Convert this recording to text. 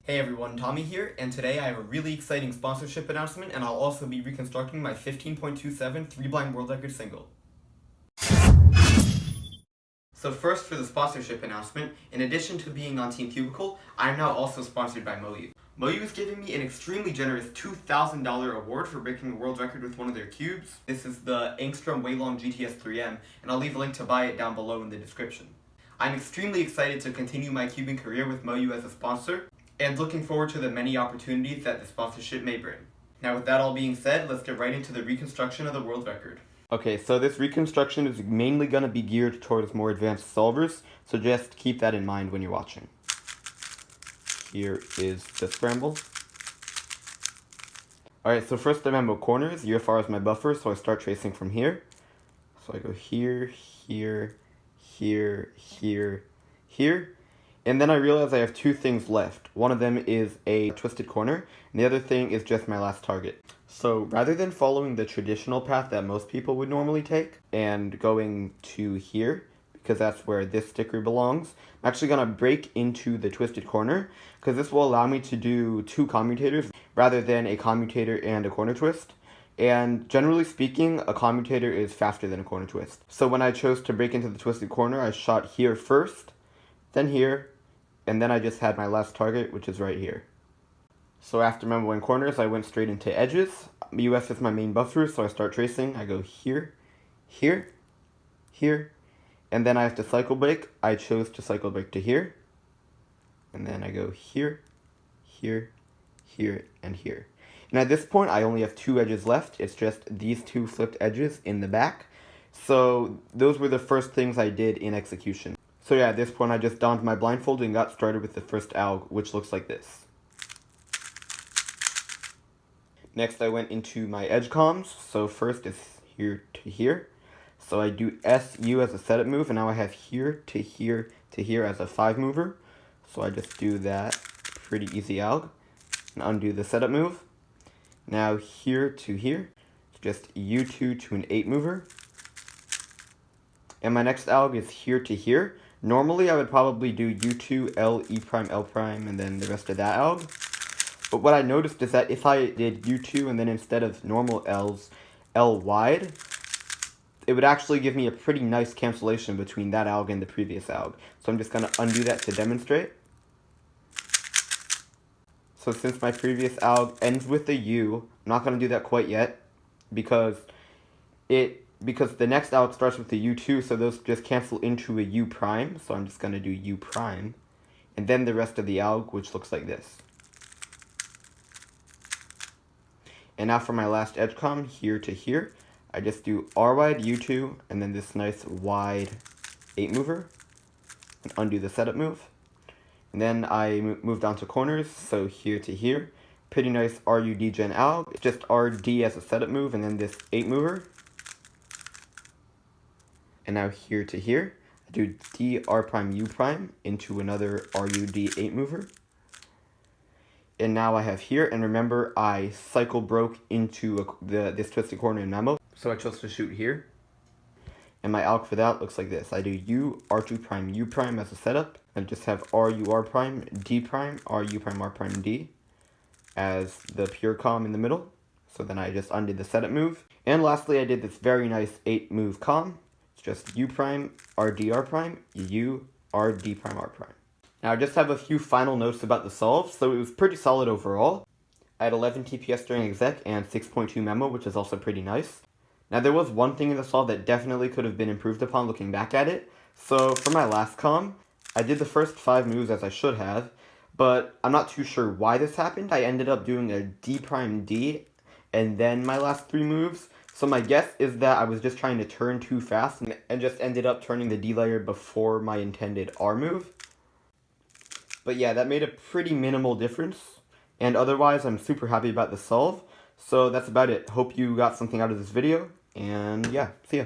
Hey everyone, Tommy here, and today I have a really exciting sponsorship announcement, and I'll also be reconstructing my 15.27 three-blind world record single. So first, for the sponsorship announcement, in addition to being on Team Cubicle, I am now also sponsored by Moyu. Moyu is giving me an extremely generous $2,000 award for breaking the world record with one of their cubes. This is the Angstrom Waylong GTS 3M, and I'll leave a link to buy it down below in the description. I'm extremely excited to continue my cubing career with Moyu as a sponsor, and looking forward to the many opportunities that the sponsorship may bring. Now with that all being said, let's get right into the reconstruction of the world record. Okay, so this reconstruction is mainly going to be geared towards more advanced solvers, so just keep that in mind when you're watching. Here is the scramble. Alright, so first remember corners, UFR is my buffer, so I start tracing from here. So I go here, here, here, here, here. And then I realize I have two things left. One of them is a twisted corner, and the other thing is just my last target. So rather than following the traditional path that most people would normally take, and going to here, because that's where this sticker belongs, I'm actually going to break into the twisted corner, because this will allow me to do two commutators, rather than a commutator and a corner twist. And generally speaking, a commutator is faster than a corner twist. So when I chose to break into the twisted corner, I shot here first, then here, and then I just had my last target, which is right here. So after memoing corners, I went straight into edges. US is my main buffer, so I start tracing. I go here, here, here, and then I have to cycle break. I chose to cycle break to here. And then I go here, here, here, and here. And at this point, I only have two edges left. It's just these two flipped edges in the back. So those were the first things I did in execution. So yeah, at this point I just donned my blindfold and got started with the first alg, which looks like this. Next I went into my Edgecombs, so first is here to here. So I do SU as a setup move, and now I have here to here to here as a 5 mover. So I just do that, pretty easy alg, and undo the setup move. Now here to here, it's just U2 to an 8 mover. And my next alg is here to here. Normally, I would probably do U2, L, E prime, L prime, and then the rest of that alg. But what I noticed is that if I did U2 and then instead of normal L's, L wide, it would actually give me a pretty nice cancellation between that alg and the previous alg. So I'm just going to undo that to demonstrate. So since my previous alg ends with a U, I'm not going to do that quite yet, because the next alg starts with the U2, so those just cancel into a U prime, so I'm just going to do U prime, and then the rest of the alg, which looks like this. And now for my last edgecom, here to here, I just do R wide U2, and then this nice wide 8 mover, and undo the setup move. And then I moved on to corners, so here to here, pretty nice RU degen alg, just RD as a setup move, and then this 8 mover. And now here to here, I do D R prime U prime into another RUD 8 mover. And now I have here, and remember I cycle broke into this twisted corner in memo, so I chose to shoot here. And my alg for that looks like this. I do U R2 prime U prime as a setup, and just have RU R prime D prime RU prime R prime D as the pure com in the middle. So then I just undid the setup move. And lastly, I did this very nice 8 move com. Just U prime, RD R prime, U, RD prime R prime. Now I just have a few final notes about the solve, so it was pretty solid overall. I had 11 TPS during exec and 6.2 memo, which is also pretty nice. Now there was one thing in the solve that definitely could have been improved upon looking back at it. So for my last com, I did the first 5 moves as I should have, but I'm not too sure why this happened. I ended up doing a D prime D and then my last 3 moves. So my guess is that I was just trying to turn too fast and just ended up turning the D layer before my intended R move. But yeah, that made a pretty minimal difference. And otherwise, I'm super happy about the solve. So that's about it. Hope you got something out of this video. And yeah, see ya.